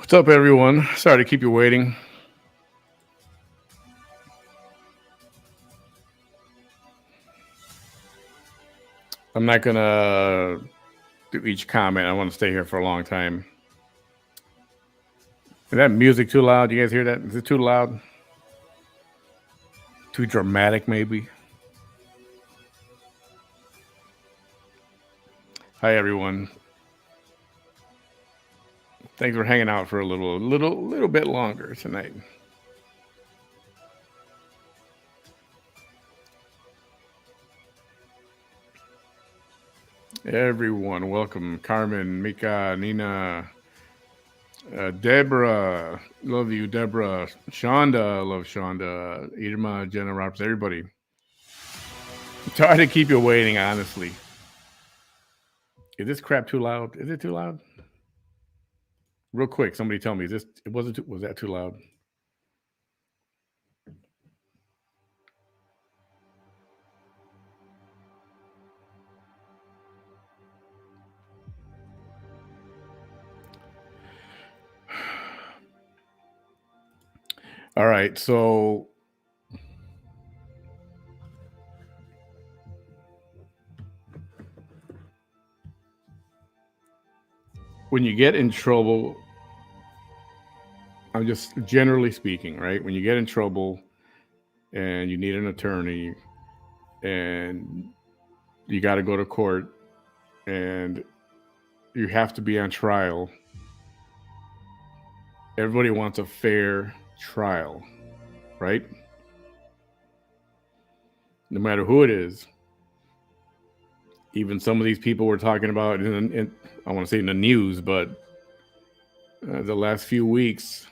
What's up, everyone? Sorry to keep you waiting. I'm not gonna do each comment. I want to stay here for a long time. Is that music too loud? You guys hear that? Is it too loud? Too dramatic, maybe? Hi, everyone. Thanks for hanging out for a little bit longer tonight. Everyone, welcome. Carmen, Mika, Nina, Deborah. Love you, Deborah. Shonda, love Shonda. Irma, Jenna Roberts, everybody. Sorry to keep you waiting, honestly. Is this crap too loud? Is it too loud? Real quick, somebody tell me, was that too loud? All right, so when you get in trouble, I'm just generally speaking, right? When you get in trouble and you need an attorney and you got to go to court and you have to be on trial, everybody wants a fair trial, right? No matter who it is. Even some of these people we're talking about, I want to say in the news, but the last few weeks,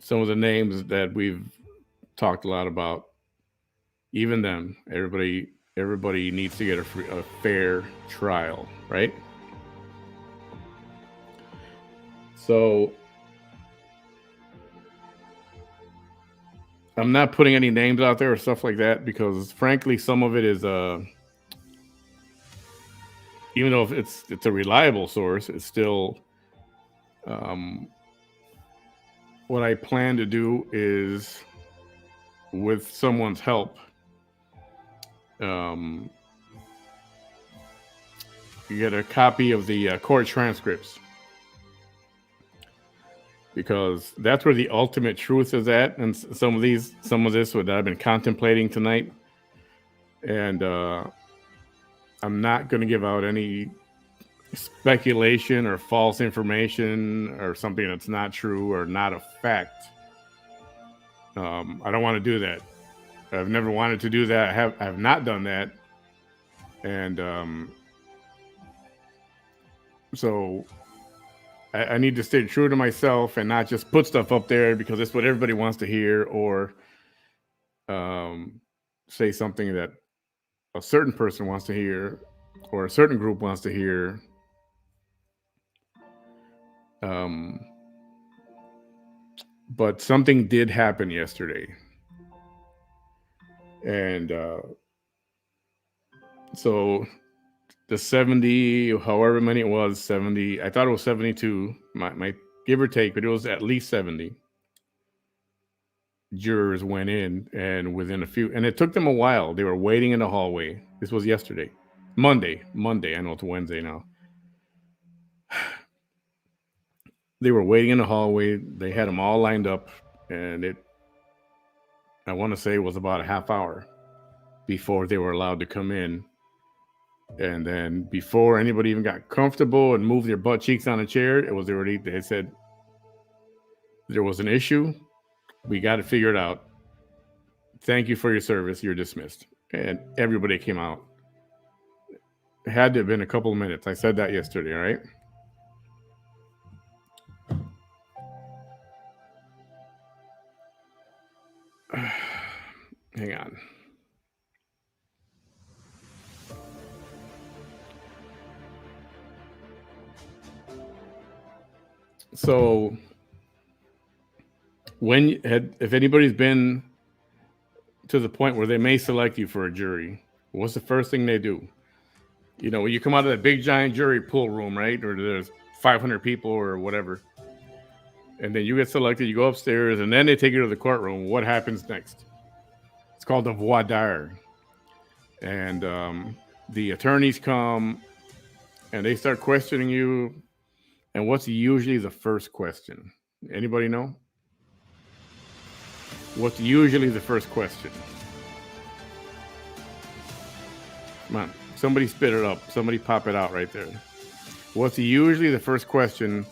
some of the names that we've talked a lot about, even them, everybody needs to get a fair trial, right? So I'm not putting any names out there or stuff like that because, frankly, some of it is even though it's a reliable source, it's still what I plan to do is, with someone's help, you get a copy of the court transcripts, because that's where the ultimate truth is at. And some of this what I've been contemplating tonight, and I'm not going to give out any speculation or false information or something that's not true or not a fact. I don't want to do that. I've never wanted to do that. I have not done that. And so I need to stay true to myself and not just put stuff up there because it's what everybody wants to hear, or say something that a certain person wants to hear or a certain group wants to hear. But something did happen yesterday. And so the 70, however many it was, 70, I thought it was 72, my give or take, but it was at least 70 jurors went in, and within a few, and it took them a while. They were waiting in the hallway. This was yesterday. Monday. I know it's Wednesday now. They were waiting in the hallway. They had them all lined up, and I want to say it was about a half hour before they were allowed to come in. And then before anybody even got comfortable and moved their butt cheeks on a chair, it was already, they said there was an issue. We got to figure it out. Thank you for your service. You're dismissed. And everybody came out. It had to have been a couple of minutes. I said that yesterday, all right? Hang on. So if anybody's been to the point where they may select you for a jury, what's the first thing they do? You know, when you come out of that big giant jury pool room, right? Or there's 500 people or whatever, and then you get selected. You go upstairs, and then they take you to the courtroom. What happens next? It's called the voir dire, and the attorneys come and they start questioning you. And what's usually the first question? Anybody know? What's usually the first question? Come on, somebody spit it up. Somebody pop it out right there. What's usually the first question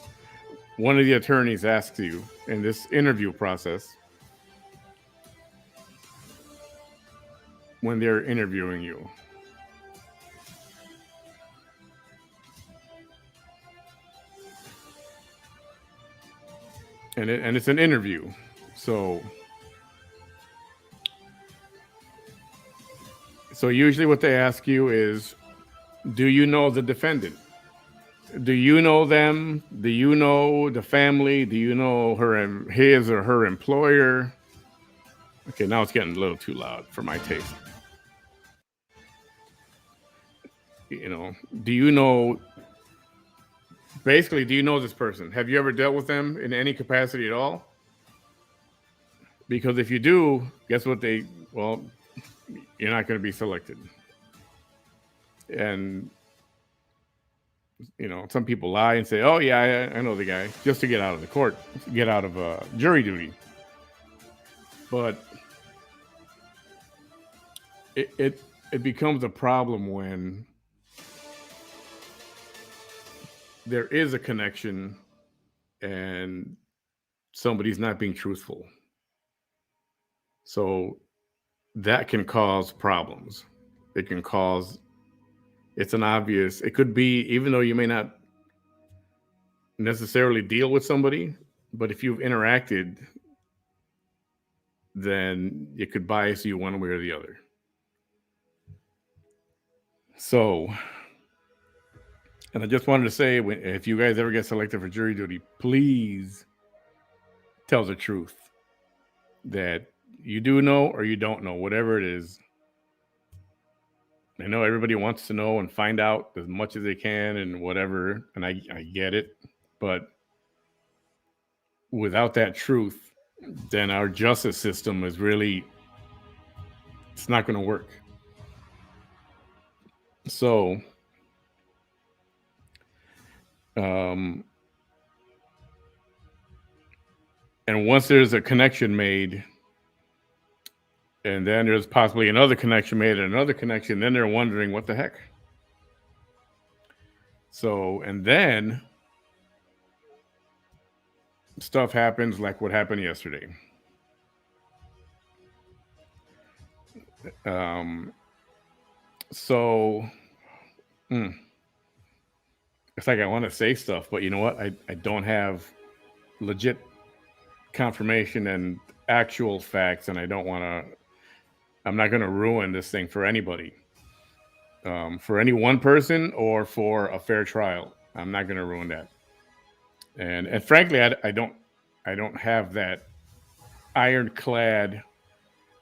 one of the attorneys asks you in this interview process when they're interviewing you? And it's an interview. So usually what they ask you is, do you know the defendant? Do you know them? Do you know the family? Do you know his or her employer? Okay, now it's getting a little too loud for my taste. Do you know, basically, do you know this person? Have you ever dealt with them in any capacity at all? Because if you do, guess what you're not going to be selected. And, some people lie and say, oh, yeah, I know the guy, just to get out of the court, get out of jury duty. But it becomes a problem when there is a connection and somebody's not being truthful. So that can cause problems. It could be, even though you may not necessarily deal with somebody, but if you've interacted, then it could bias you one way or the other. So, and I just wanted to say, if you guys ever get selected for jury duty, please tell the truth that you do know or you don't know, whatever it is. I know everybody wants to know and find out as much as they can and whatever, and I get it. But without that truth, then our justice system is really, it's not going to work. So, and once there's a connection made, and then there's possibly another connection made and another connection, then they're wondering what the heck. So, and then stuff happens like what happened yesterday. It's like I want to say stuff, but you know what? I don't have legit confirmation and actual facts, and I'm not going to ruin this thing for anybody. For any one person or for a fair trial. I'm not going to ruin that. And frankly, I don't have that ironclad,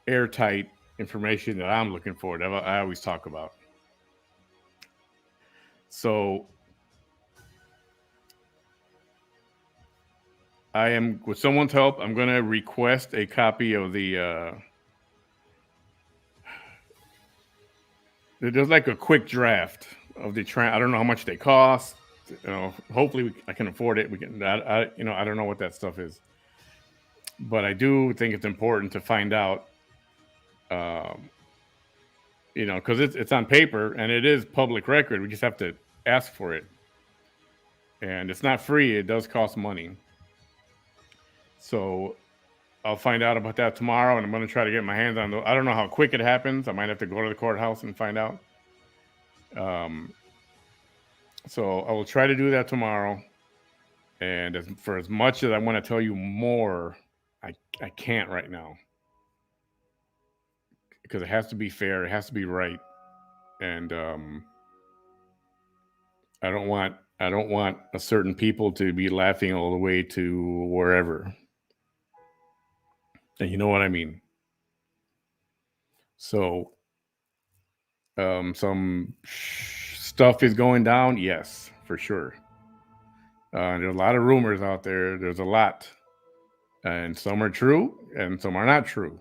airtight information that I'm looking for that I always talk about. So I am, with someone's help, I'm going to request a copy of the there's like a quick draft of the I don't know how much they cost. Hopefully I can afford it. We can. I don't know what that stuff is, but I do think it's important to find out. Because it's on paper and it is public record. We just have to ask for it, and it's not free. It does cost money. So I'll find out about that tomorrow, and I'm going to try to get my hands on those. I don't know how quick it happens. I might have to go to the courthouse and find out. So I will try to do that tomorrow. And for as much as I want to tell you more, I can't right now. Because it has to be fair. It has to be right. And I don't want a certain people to be laughing all the way to wherever. And you know what I mean? So some stuff is going down. Yes, for sure. There's a lot of rumors out there. There's a lot. and some are true and some are not true.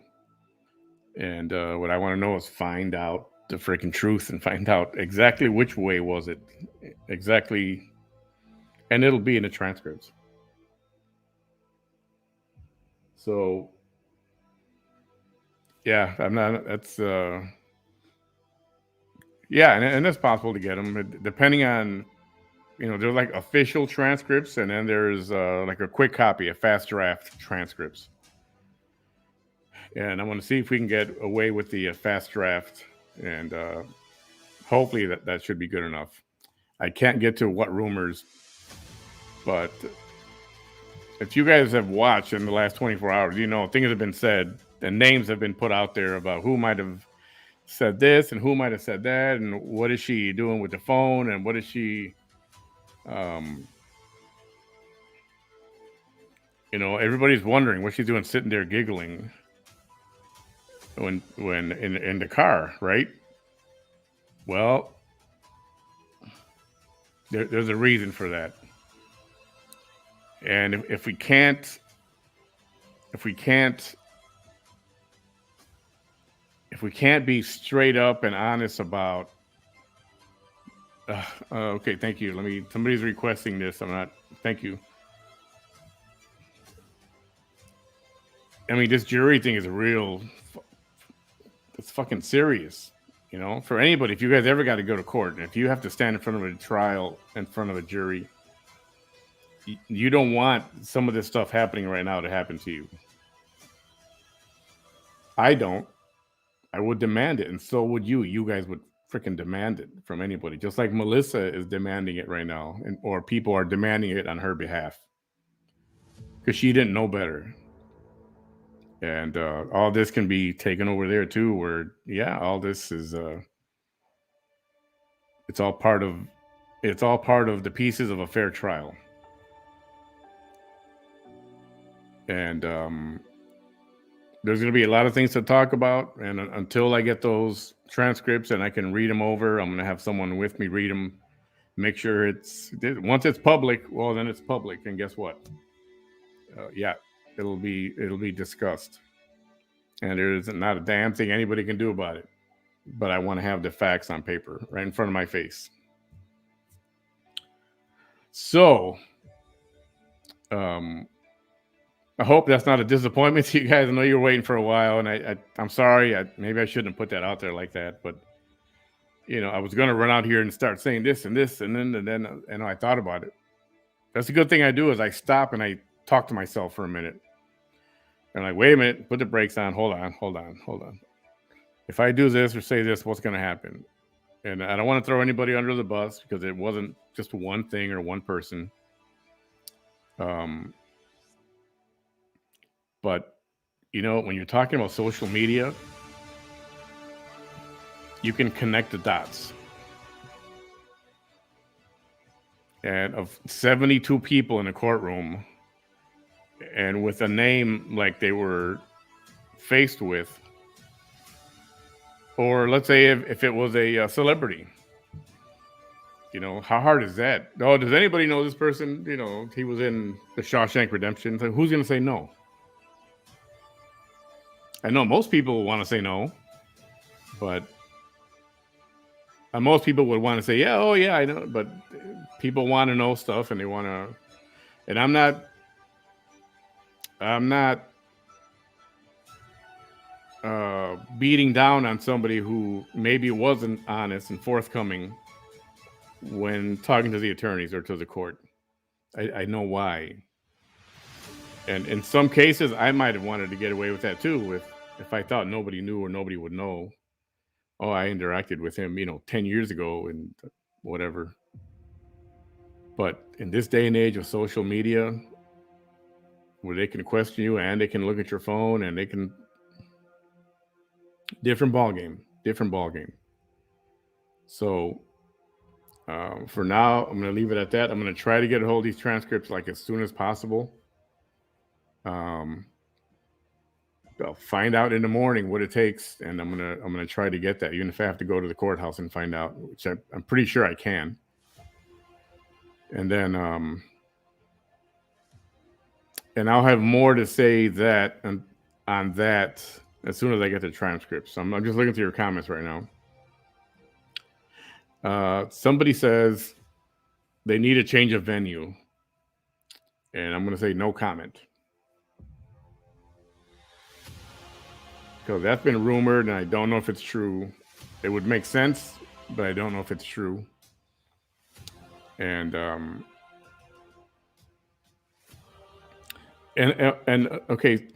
And what I want to know is find out the freaking truth and find out exactly which way was it exactly, and it'll be in the transcripts. So yeah, I'm not. That's yeah, and it's possible to get them depending on, there's like official transcripts, and then there's like a quick copy, a fast draft transcripts. And I want to see if we can get away with the fast draft, and hopefully that should be good enough. I can't get to what rumors, but if you guys have watched in the last 24 hours, things have been said and names have been put out there about who might have said this and who might have said that, and what is she doing with the phone, and what is she, everybody's wondering what she's doing sitting there giggling when in the car, right? Well, there's a reason for that. And if we can't be straight up and honest about, okay, thank you. Somebody's requesting this. I'm not. Thank you. I mean, this jury thing is it's fucking serious. For anybody, if you guys ever got to go to court, and if you have to stand in front of a trial in front of a jury, you don't want some of this stuff happening right now to happen to you. I don't. I would demand it, and so would you. You guys would freaking demand it from anybody, just like Melissa is demanding it right now, or people are demanding it on her behalf because she didn't know better. And all this can be taken over there too, where all this is it's all part of the pieces of a fair trial. And there's going to be a lot of things to talk about, and until I get those transcripts and I can read them over, I'm going to have someone with me read them, make sure once it's public, well, then it's public, and guess what? It'll be discussed, and there's not a damn thing anybody can do about it. But I want to have the facts on paper right in front of my face. So, I hope that's not a disappointment to you guys. I know you're waiting for a while, and I'm sorry. Maybe I shouldn't have put that out there like that, but I was going to run out here and start saying this and this, and then I thought about it. That's a good thing I do is I stop and I talk to myself for a minute. And I'm like, wait a minute, put the brakes on. Hold on. If I do this or say this, what's going to happen? And I don't want to throw anybody under the bus because it wasn't just one thing or one person. But, when you're talking about social media, you can connect the dots. And of 72 people in a courtroom, and with a name like they were faced with, or let's say if it was a celebrity, how hard is that? Oh, does anybody know this person? He was in the Shawshank Redemption. So who's going to say no? I know most people want to say no, but most people would want to say, yeah, oh yeah, I know. But people want to know stuff, and they want to, and I'm not beating down on somebody who maybe wasn't honest and forthcoming when talking to the attorneys or to the court. I know why. And in some cases, I might have wanted to get away with that too, if I thought nobody knew or nobody would know. Oh, I interacted with him, 10 years ago and whatever. But in this day and age of social media, where they can question you and they can look at your phone and they can, different ball game. So for now, I'm going to leave it at that. I'm going to try to get a hold of these transcripts like as soon as possible. I'll find out in the morning what it takes, and I'm gonna try to get that, even if I have to go to the courthouse and find out, which I'm pretty sure I can. And then And I'll have more to say that on that as soon as I get the transcript. So I'm just looking through your comments right now. Somebody says they need a change of venue, and I'm going to say no comment because that's been rumored, and I don't know if it's true. It would make sense, but I don't know if it's true. And okay,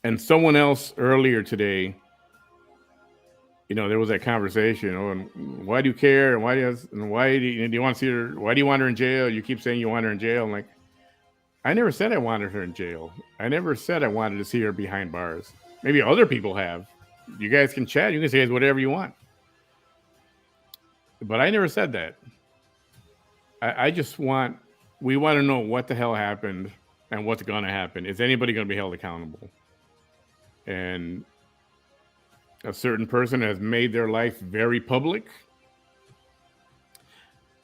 and someone else earlier today, there was that conversation. Oh, and why do you care? And why do you want to see her? Why do you want her in jail? You keep saying you want her in jail. I'm like, I never said I wanted her in jail. I never said I wanted to see her behind bars. Maybe other people have. You guys can chat. You can say whatever you want. But I never said that. We want to know what the hell happened and what's going to happen. Is anybody going to be held accountable? And a certain person has made their life very public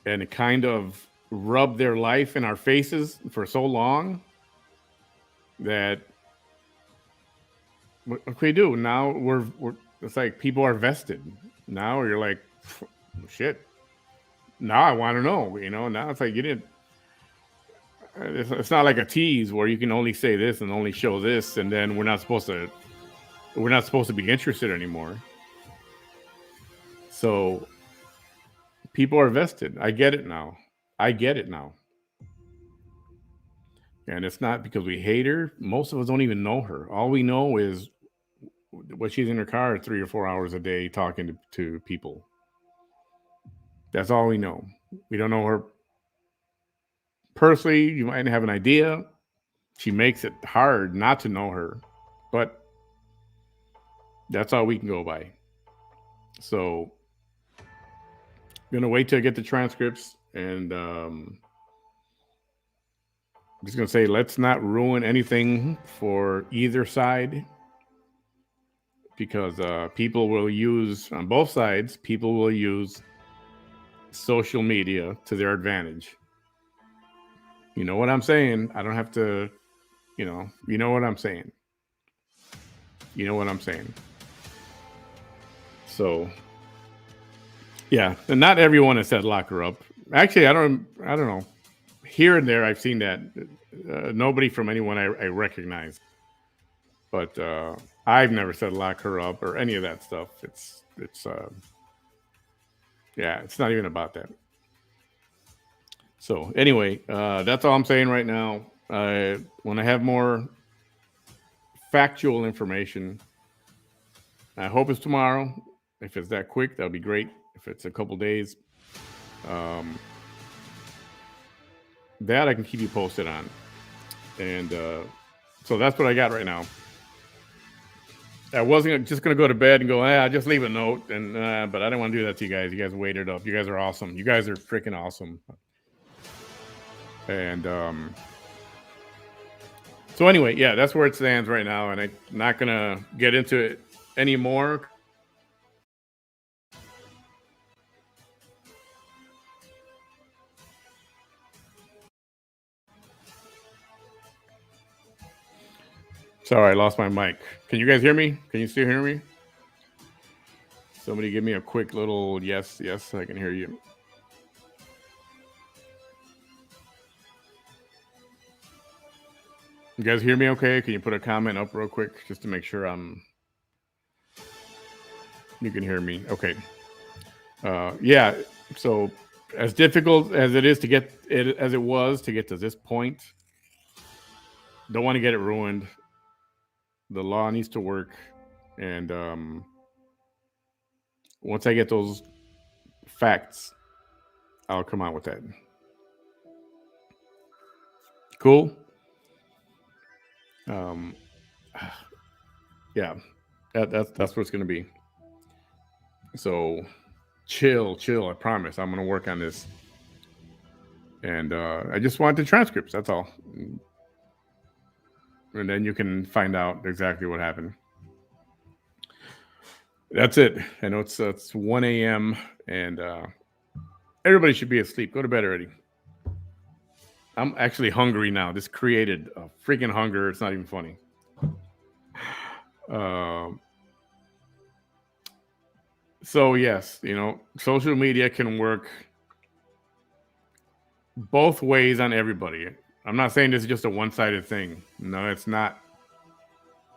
and it kind of rubbed their life in our faces for so long that what can we do? Now we're it's like people are vested. Now you're like, shit. Now I want to know, now it's like you didn't. It's not like a tease where you can only say this and only show this, and then we're not supposed to be interested anymore. So people are vested. I get it now. And it's not because we hate her. Most of us don't even know her. All we know is what she's in her car 3 or 4 hours a day talking to people. That's all we know. We don't know her personally. You might have an idea. She makes it hard not to know her, but that's all we can go by. So I'm going to wait till I get the transcripts, and I'm just going to say, let's not ruin anything for either side, because people will use, on both sides, people will use social media to their advantage. You know what I'm saying? I don't have to, you know what I'm saying. You know what I'm saying. So, yeah, and not everyone has said lock her up. Actually, I don't know. Here and there, I've seen that. Nobody from anyone I recognize. But I've never said lock her up or any of that stuff. It's not even about that. So anyway, that's all I'm saying right now. When I have more factual information, I hope it's tomorrow. If it's that quick, that'll be great. If it's a couple days, that I can keep you posted on. And so that's what I got right now. I wasn't just going to go to bed and go, I'll just leave a note. But I didn't want to do that to you guys. You guys waited up. You guys are awesome. You guys are freaking awesome. And so anyway, yeah, that's where it stands right now. And I'm not going to get into it anymore. Sorry, I lost my mic. Can you guys hear me? Can you still hear me? Somebody give me a quick little yes, I can hear you. You guys hear me okay? Can you put a comment up real quick just to make sure you can hear me? Okay. Yeah, so as difficult as it is to get it, as it was to get to this point, don't want to get it ruined. The law needs to work. And once I get those facts, I'll come out with that. Cool. Yeah, that's what it's going to be. So chill. I promise. I'm going to work on this. And I just want the transcripts. That's all. And then you can find out exactly what happened. That's it. I know it's 1 a.m. and everybody should be asleep. Go to bed already. I'm actually hungry now. This created a freaking hunger. It's not even funny. Um, so yes, social media can work both ways on everybody. I'm not saying this is just a one-sided thing. No, it's not.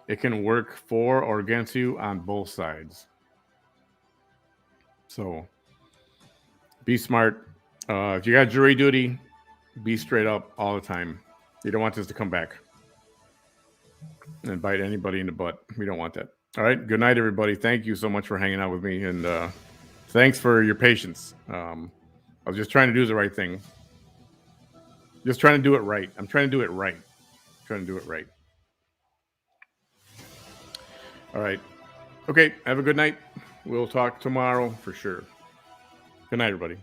It can work for or against you on both sides. So be smart. If you got jury duty, be straight up all the time. You don't want this to come back and bite anybody in the butt. We don't want that. All right. Good night, everybody. Thank you so much for hanging out with me, and thanks for your patience. I was just trying to do the right thing. Just trying to do it right. I'm trying to do it right. Trying to do it right. All right. Okay. Have a good night. We'll talk tomorrow for sure. Good night, everybody.